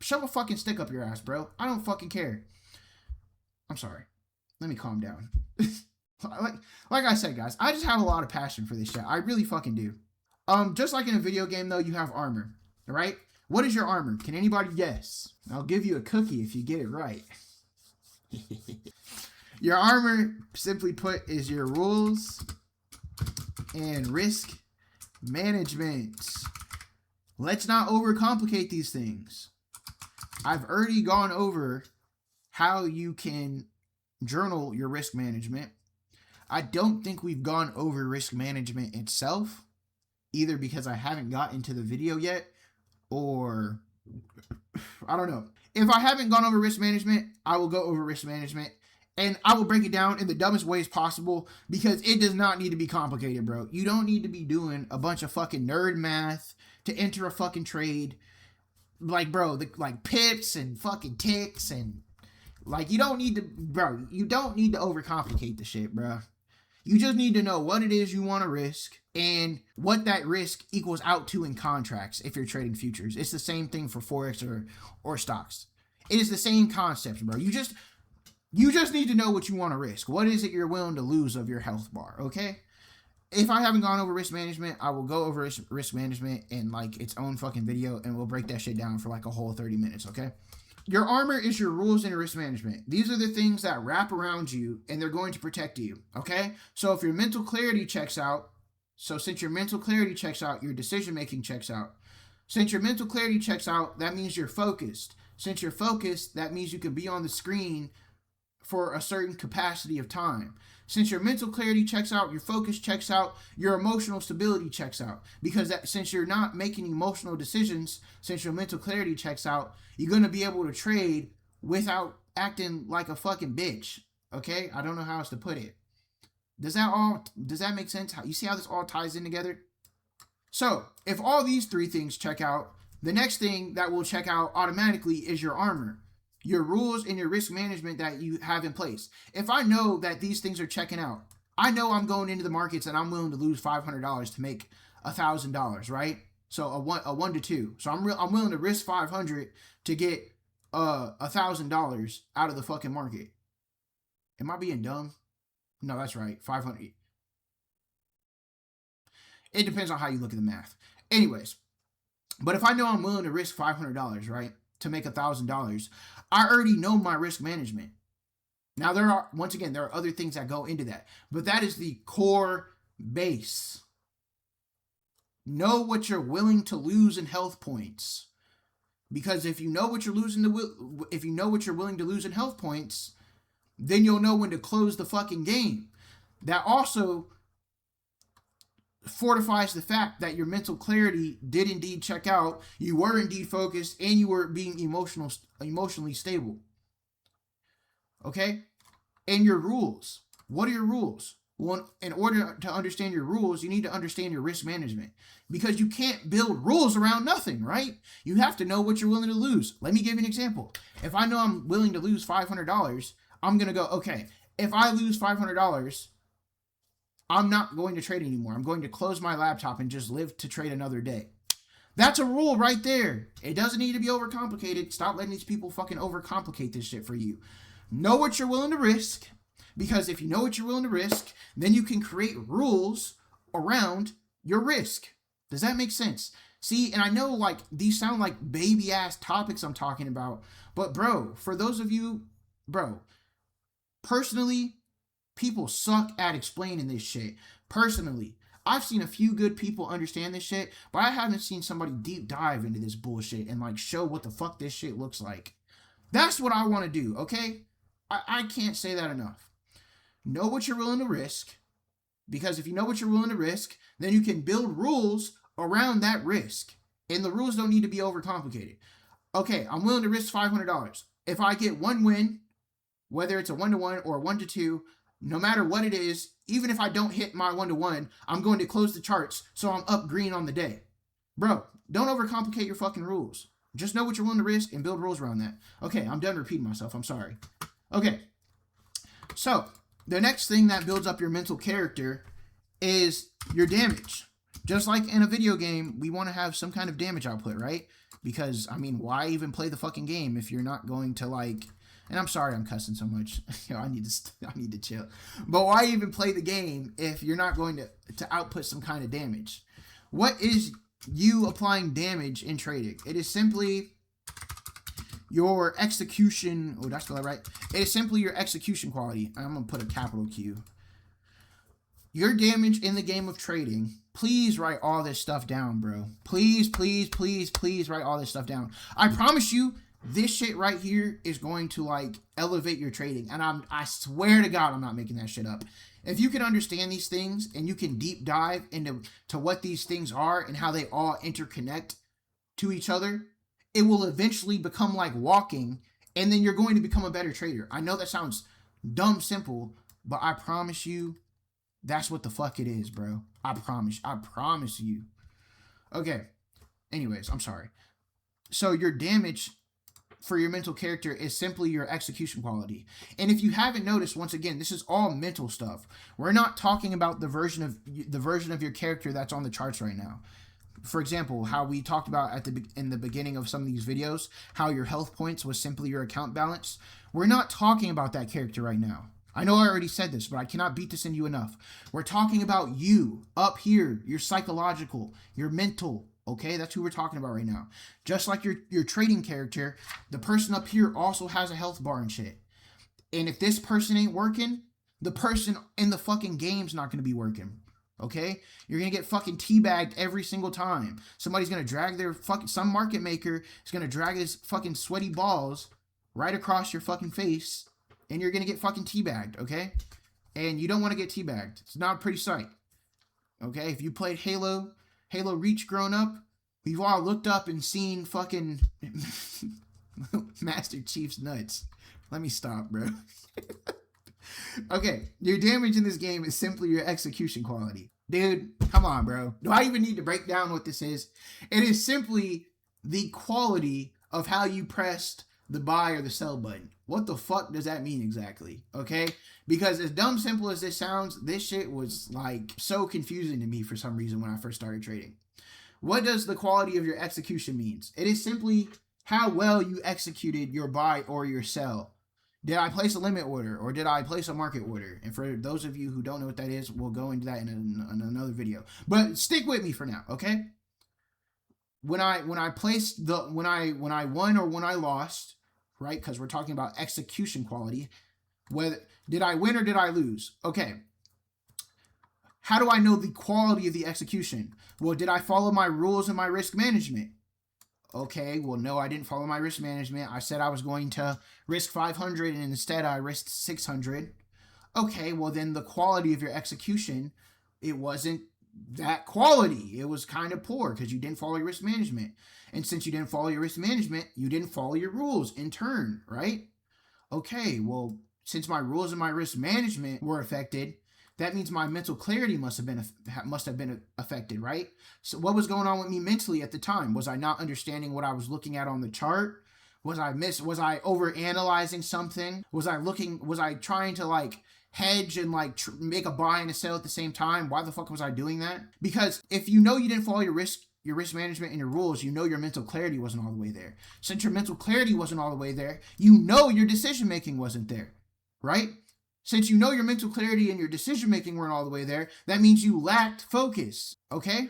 Shove a fucking stick up your ass, bro. I don't fucking care. I'm sorry. Let me calm down. like I said, guys, I just have a lot of passion for this shit. I really fucking do. Just like in a video game, though, you have armor, right? What is your armor? Can anybody guess? I'll give you a cookie if you get it right. Your armor, simply put, is your rules and risk management. Let's not overcomplicate these things. I've already gone over how you can journal your risk management. I don't think we've gone over risk management itself, either because I haven't got into the video yet, or I don't know. If I haven't gone over risk management, I will go over risk management. And I will break it down in the dumbest ways possible because it does not need to be complicated, bro. You don't need to be doing a bunch of fucking nerd math to enter a fucking trade. Like, bro, like pips and fucking ticks and, like, you don't need to overcomplicate the shit, bro. You just need to know what it is you want to risk and what that risk equals out to in contracts if you're trading futures. It's the same thing for Forex or stocks. It is the same concepts, bro. You just need to know what you want to risk. What is it you're willing to lose of your health bar, okay? If I haven't gone over risk management, I will go over risk management in, like, its own fucking video, and we'll break that shit down for, like, a whole 30 minutes, okay? Your armor is your rules and risk management. These are the things that wrap around you, and they're going to protect you, okay? So if your mental clarity checks out, since your mental clarity checks out, your decision-making checks out. Since your mental clarity checks out, that means you're focused. Since you're focused, that means you can be on the screen for a certain capacity of time. Since your mental clarity checks out, your focus checks out, your emotional stability checks out. Because since you're not making emotional decisions, since your mental clarity checks out, you're going to be able to trade without acting like a fucking bitch. Okay? I don't know how else to put it. Does that make sense? You see how this all ties in together? So, if all these three things check out, the next thing that will check out automatically is your armor. Your rules and your risk management that you have in place. If I know that these things are checking out, I know I'm going into the markets and I'm willing to lose $500 to make $1,000, right? So a 1 to 2. So I'm willing to risk 500 to get $1,000 out of the fucking market. Am I being dumb? No, that's right. 500. It depends on how you look at the math. Anyways, but if I know I'm willing to risk $500, right, to make $1,000, I already know my risk management. Now, there are other things that go into that, but that is the core base. Know what you're willing to lose in health points, because if you know what you're willing to lose in health points, then you'll know when to close the fucking game. That also fortifies the fact that your mental clarity did indeed check out, you were indeed focused, and you were being emotionally stable. Okay? And your rules. What are your rules? Well, in order to understand your rules, you need to understand your risk management, because you can't build rules around nothing, right? You have to know what you're willing to lose. Let me give you an example. If I know I'm willing to lose $500, I'm going to go, okay, if I lose $500, I'm not going to trade anymore. I'm going to close my laptop and just live to trade another day. That's a rule right there. It doesn't need to be overcomplicated. Stop letting these people fucking overcomplicate this shit for you. Know what you're willing to risk, because if you know what you're willing to risk, then you can create rules around your risk. Does that make sense? See, and I know like these sound like baby ass topics I'm talking about, but bro, for those of you, bro, personally, people suck at explaining this shit. Personally, I've seen a few good people understand this shit, but I haven't seen somebody deep dive into this bullshit and like show what the fuck this shit looks like. That's what I want to do, okay? I can't say that enough. Know what you're willing to risk, because if you know what you're willing to risk, then you can build rules around that risk. And the rules don't need to be overcomplicated. Okay, I'm willing to risk $500. If I get one win, whether it's a 1-to-1 or a 1-to-2, no matter what it is, even if I don't hit my 1-to-1, I'm going to close the charts so I'm up green on the day. Bro, don't overcomplicate your fucking rules. Just know what you're willing to risk and build rules around that. Okay, I'm done repeating myself. I'm sorry. Okay, so the next thing that builds up your mental character is your damage. Just like in a video game, we want to have some kind of damage output, right? Because, I mean, why even play the fucking game if you're not going to, like... And I'm sorry I'm cussing so much. I need to chill. But why even play the game if you're not going to output some kind of damage? What is you applying damage in trading? It is simply your execution. Oh, that's right. It is simply your execution quality. I'm going to put a capital Q. Your damage in the game of trading. Please write all this stuff down, bro. Please, please, please, please write all this stuff down. I promise you, this shit right here is going to like elevate your trading. And I swear to God, I'm not making that shit up. If you can understand these things and you can deep dive into what these things are and how they all interconnect to each other, it will eventually become like walking, and then you're going to become a better trader. I know that sounds dumb simple, but I promise you, that's what the fuck it is, bro. I promise you. Okay. Anyways, I'm sorry. So your damage for your mental character is simply your execution quality. And if you haven't noticed, once again, this is all mental stuff. We're not talking about the version of your character that's on the charts right now. For example, how we talked about in the beginning of some of these videos, how your health points was simply your account balance. We're not talking about that character right now. I know I already said this, but I cannot beat this into you enough. We're talking about you up here, your psychological, your mental. Okay, that's who we're talking about right now. Just like your trading character, the person up here also has a health bar and shit. And if this person ain't working, the person in the fucking game's not going to be working. Okay? You're going to get fucking teabagged every single time. Somebody's going to drag some market maker is going to drag his fucking sweaty balls right across your fucking face, and you're going to get fucking teabagged, okay? And you don't want to get teabagged. It's not a pretty sight. Okay? If you played Halo Reach growing up, we've all looked up and seen fucking Master Chief's nuts. Let me stop, bro. Okay, your damage in this game is simply your execution quality. Dude, come on, bro. Do I even need to break down what this is? It is simply the quality of how you pressed the buy or the sell button. What the fuck does that mean exactly? Okay? Because as dumb simple as this sounds, this shit was like so confusing to me for some reason when I first started trading. What does the quality of your execution means? It is simply how well you executed your buy or your sell. Did I place a limit order or did I place a market order? And for those of you who don't know what that is, we'll go into that in another video. But stick with me for now, okay? When I won or when I lost, right? Because we're talking about execution quality. Whether did I win or did I lose? Okay. How do I know the quality of the execution? Well, did I follow my rules and my risk management? Okay, well, no, I didn't follow my risk management. I said I was going to risk 500 and instead I risked 600. Okay, well, then the quality of your execution, it wasn't that quality. It was kind of poor because you didn't follow your risk management. And since you didn't follow your risk management, you didn't follow your rules in turn, right? Okay, well, since my rules and my risk management were affected, that means my mental clarity must have been affected, right? So what was going on with me mentally at the time? Was I not understanding what I was looking at on the chart? Was I over analyzing something? Was I trying to like hedge and like make a buy and a sell at the same time. Why the fuck was I doing that? Because if you know you didn't follow your risk management and your rules, you know your mental clarity wasn't all the way there. Since your mental clarity wasn't all the way there, you know your decision making wasn't there, right? Since you know your mental clarity and your decision making weren't all the way there, that means you lacked focus, okay?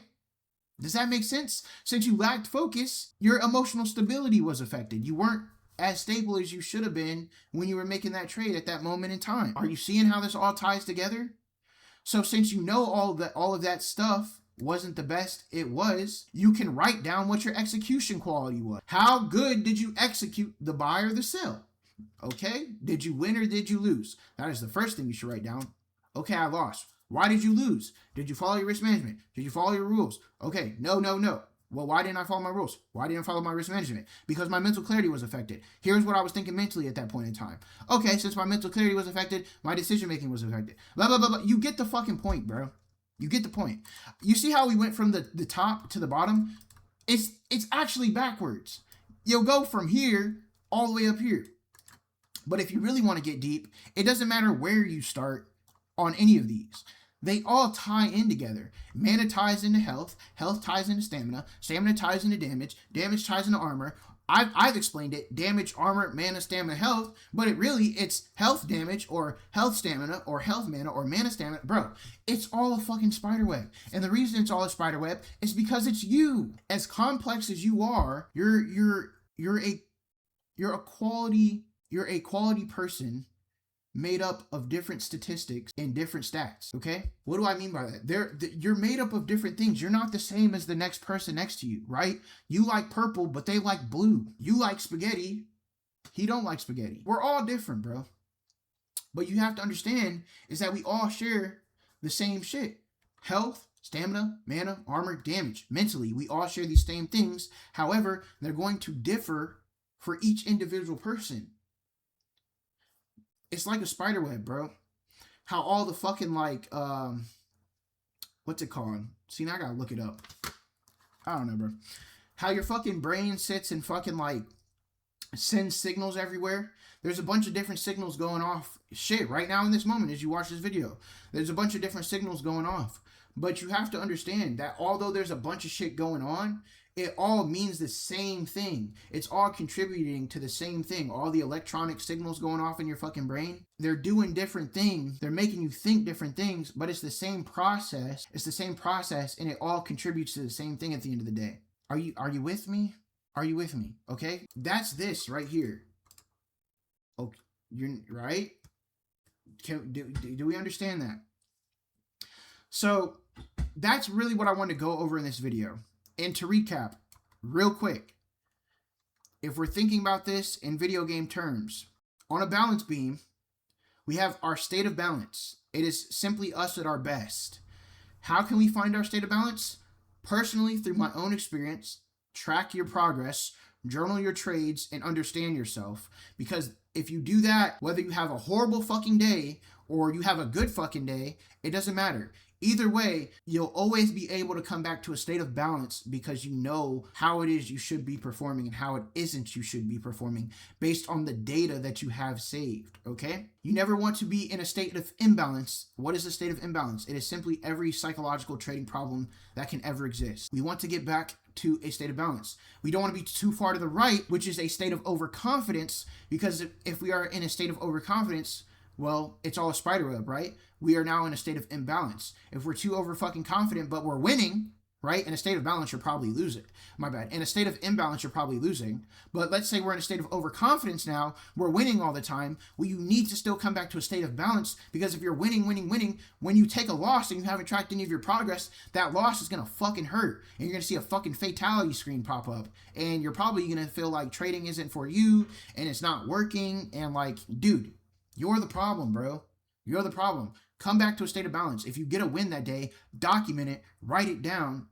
Does that make sense? Since you lacked focus, your emotional stability was affected. You weren't as stable as you should have been when you were making that trade at that moment in time. Are you seeing how this all ties together? So since you know all of that stuff wasn't the best it was, you can write down what your execution quality was. How good did you execute the buy or the sell? Okay, did you win or did you lose? That is the first thing you should write down. Okay, I lost. Why did you lose? Did you follow your risk management? Did you follow your rules? Okay, no. Well, why didn't I follow my rules? Why didn't I follow my risk management? Because my mental clarity was affected. Here's what I was thinking mentally at that point in time. Okay, since my mental clarity was affected, my decision making was affected. Blah, blah, blah, blah. You get the fucking point, bro. You get the point. You see how we went from the top to the bottom? It's actually backwards. You'll go from here all the way up here. But if you really want to get deep, it doesn't matter where you start on any of these. They all tie in together. Mana ties into health, health ties into stamina, stamina ties into damage, damage ties into armor. I've explained it, damage, armor, mana, stamina, health, but it's health damage or health stamina or health mana or mana stamina. Bro, it's all a fucking spider web. And the reason it's all a spider web is because it's you. As complex as you are, you're a quality person made up of different statistics and different stats, okay? What do I mean by that? You're made up of different things. You're not the same as the next person next to you, right? You like purple, but they like blue. You like spaghetti. He don't like spaghetti. We're all different, bro. But you have to understand is that we all share the same shit. Health, stamina, mana, armor, damage. Mentally, we all share these same things. However, they're going to differ for each individual person. It's like a spider web, bro. How all the fucking like, what's it called? See, now I gotta look it up. I don't know, bro. How your fucking brain sits and fucking like sends signals everywhere. There's a bunch of different signals going off. Shit, right now in this moment as you watch this video, there's a bunch of different signals going off. But you have to understand that although there's a bunch of shit going on, it all means the same thing. It's all contributing to the same thing. All the electronic signals going off in your fucking brain, they're doing different things. They're making you think different things, but it's the same process. It's the same process, and it all contributes to the same thing at the end of the day. Are you with me? Are you with me? Okay? That's this right here. Okay, you're right? Do we understand that? So that's really what I want to go over in this video. And to recap, real quick, if we're thinking about this in video game terms, on a balance beam, we have our state of balance. It is simply us at our best. How can we find our state of balance? Personally, through my own experience, track your progress, journal your trades, and understand yourself. Because if you do that, whether you have a horrible fucking day or you have a good fucking day, it doesn't matter. Either way, you'll always be able to come back to a state of balance because you know how it is you should be performing and how it isn't you should be performing based on the data that you have saved, okay? You never want to be in a state of imbalance. What is a state of imbalance? It is simply every psychological trading problem that can ever exist. We want to get back to a state of balance. We don't want to be too far to the right, which is a state of overconfidence, because if we are in a state of overconfidence, well, it's all a spider web, right? We are now in a state of imbalance. If we're too over fucking confident, but we're winning, right? In a state of balance, you're probably losing. My bad. In a state of imbalance, you're probably losing. But let's say we're in a state of overconfidence now. We're winning all the time. Well, you need to still come back to a state of balance, because if you're winning, when you take a loss and you haven't tracked any of your progress, that loss is going to fucking hurt. And you're going to see a fucking fatality screen pop up. And you're probably going to feel like trading isn't for you and it's not working. And like, dude, you're the problem, bro. You're the problem. Come back to a state of balance. If you get a win that day, document it, write it down.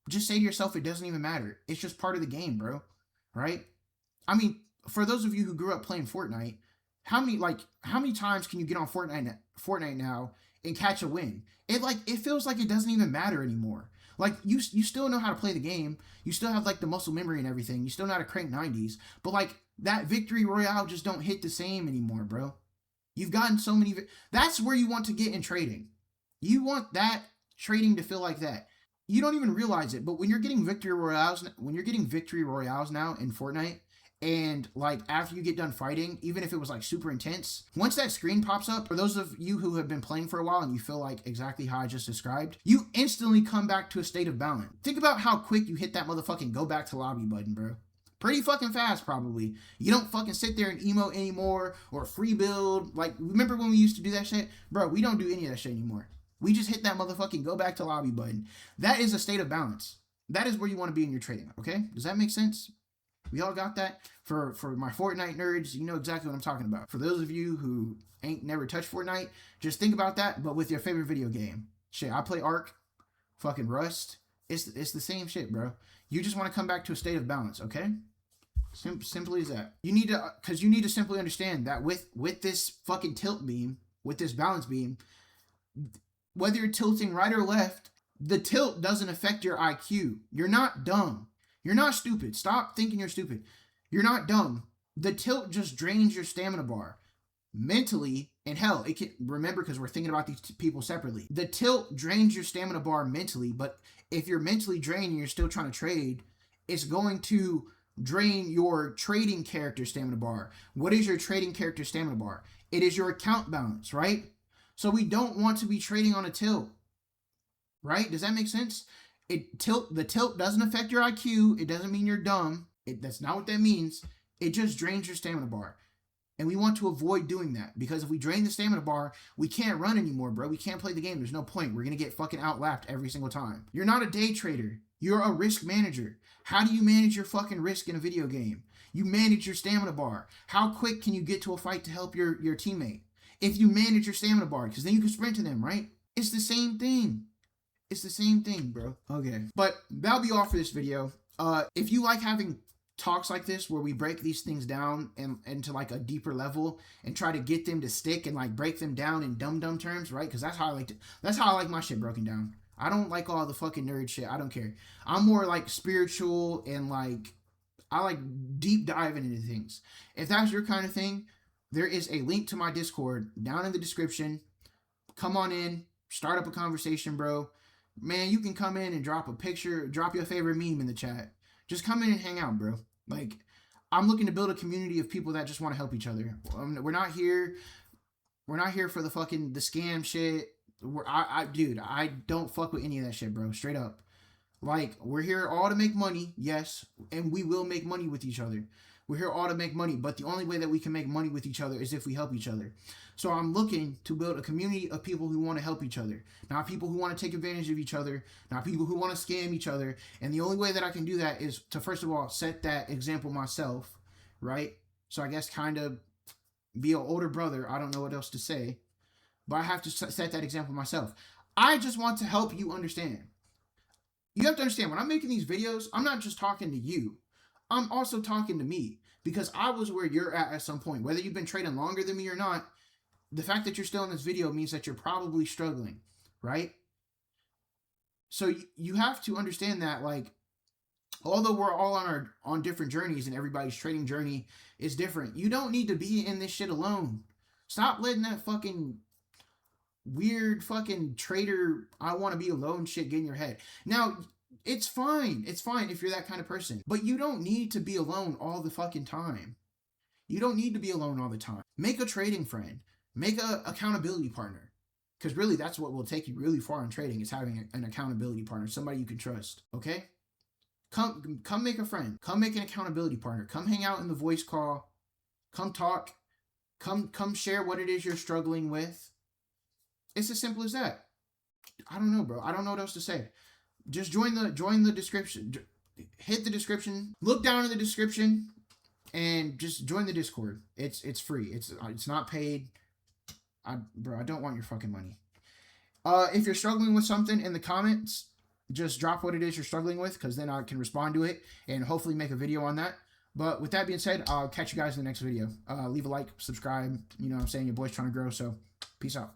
Just say to yourself, it doesn't even matter. It's just part of the game, bro. Right? I mean, for those of you who grew up playing Fortnite, how many times can you get on Fortnite now and catch a win? It feels like it doesn't even matter anymore. Like, you still know how to play the game. You still have like the muscle memory and everything. You still know how to crank 90s. But like, that victory royale just don't hit the same anymore, bro. You've gotten so many. That's where you want to get in trading. You want that trading to feel like that. You don't even realize it, but when you're getting victory royales now in Fortnite, and like after you get done fighting, even if it was like super intense, once that screen pops up, for those of you who have been playing for a while and you feel like exactly how I just described, you instantly come back to a state of balance. Think about how quick you hit that motherfucking go back to lobby button, bro. Pretty fucking fast, probably. You don't fucking sit there and emote anymore or free build. Like, remember when we used to do that shit? Bro, we don't do any of that shit anymore. We just hit that motherfucking go back to lobby button. That is a state of balance. That is where you want to be in your trading, okay? Does that make sense? We all got that? For my Fortnite nerds, you know exactly what I'm talking about. For those of you who ain't never touched Fortnite, just think about that, but with your favorite video game. Shit, I play Ark, fucking Rust. It's the same shit, bro. You just want to come back to a state of balance, okay? Simply as that. You need to simply understand that with this fucking tilt beam, with this balance beam, whether you're tilting right or left, the tilt doesn't affect your IQ. You're not dumb. You're not stupid. Stop thinking you're stupid. You're not dumb. The tilt just drains your stamina bar. Mentally, and hell, it can, remember, because we're thinking about these people separately. The tilt drains your stamina bar mentally, but if you're mentally drained and you're still trying to trade, it's going to drain your trading character stamina bar. What is your trading character stamina bar? It is your account balance, right? So we don't want to be trading on a tilt, right? Does that make sense? The tilt doesn't affect your IQ. It doesn't mean you're dumb. That's not what that means. It just drains your stamina bar. And we want to avoid doing that, because if we drain the stamina bar, we can't run anymore, bro. We can't play the game. There's no point. We're going to get fucking outlapped every single time. You're not a day trader. You're a risk manager. How do you manage your fucking risk in a video game? You manage your stamina bar. How quick can you get to a fight to help your teammate? If you manage your stamina bar, because then you can sprint to them, right? It's the same thing. It's the same thing, bro. Okay. But that'll be all for this video. If you like having talks like this where we break these things down and into like a deeper level and try to get them to stick and like break them down in dumb terms, right? Because that's how I like my shit broken down. I don't like all the fucking nerd shit. I don't care. I'm more like spiritual and like I like deep diving into things. If that's your kind of thing, there is a link to my Discord down in the description. Come on in, start up a conversation, bro. Man, you can come in and drop a picture, drop your favorite meme in the chat. Just come in and hang out, bro. Like, I'm looking to build a community of people that just want to help each other. We're not here for the fucking the scam shit. Dude, I don't fuck with any of that shit, bro. Straight up. Like, we're here all to make money, yes, and we will make money with each other. We're here all to make money, but the only way that we can make money with each other is if we help each other. So I'm looking to build a community of people who want to help each other, not people who want to take advantage of each other, not people who want to scam each other. And the only way that I can do that is to, first of all, set that example myself, right? So I guess kind of be an older brother. I don't know what else to say, but I have to set that example myself. I just want to help you understand. You have to understand, when I'm making these videos, I'm not just talking to you. I'm also talking to me, because I was where you're at some point. Whether you've been trading longer than me or not, the fact that you're still in this video means that you're probably struggling, right? So you have to understand that, like, although we're all on different journeys and everybody's trading journey is different, you don't need to be in this shit alone. Stop letting that fucking weird fucking trader, I want to be alone shit get in your head. Now, it's fine. It's fine if you're that kind of person. But you don't need to be alone all the fucking time. You don't need to be alone all the time. Make a trading friend. Make a accountability partner. Because really, that's what will take you really far in trading, is having an accountability partner, somebody you can trust. Okay? Come make a friend. Come make an accountability partner. Come hang out in the voice call. Come talk. Come share what it is you're struggling with. It's as simple as that. I don't know, bro. I don't know what else to say. Just join the description. Hit the description. Look down in the description and just join the Discord. It's free. It's not paid. Bro, I don't want your fucking money. If you're struggling with something in the comments, just drop what it is you're struggling with, because then I can respond to it and hopefully make a video on that. But with that being said, I'll catch you guys in the next video. Leave a like, subscribe. You know what I'm saying? Your boy's trying to grow, so peace out.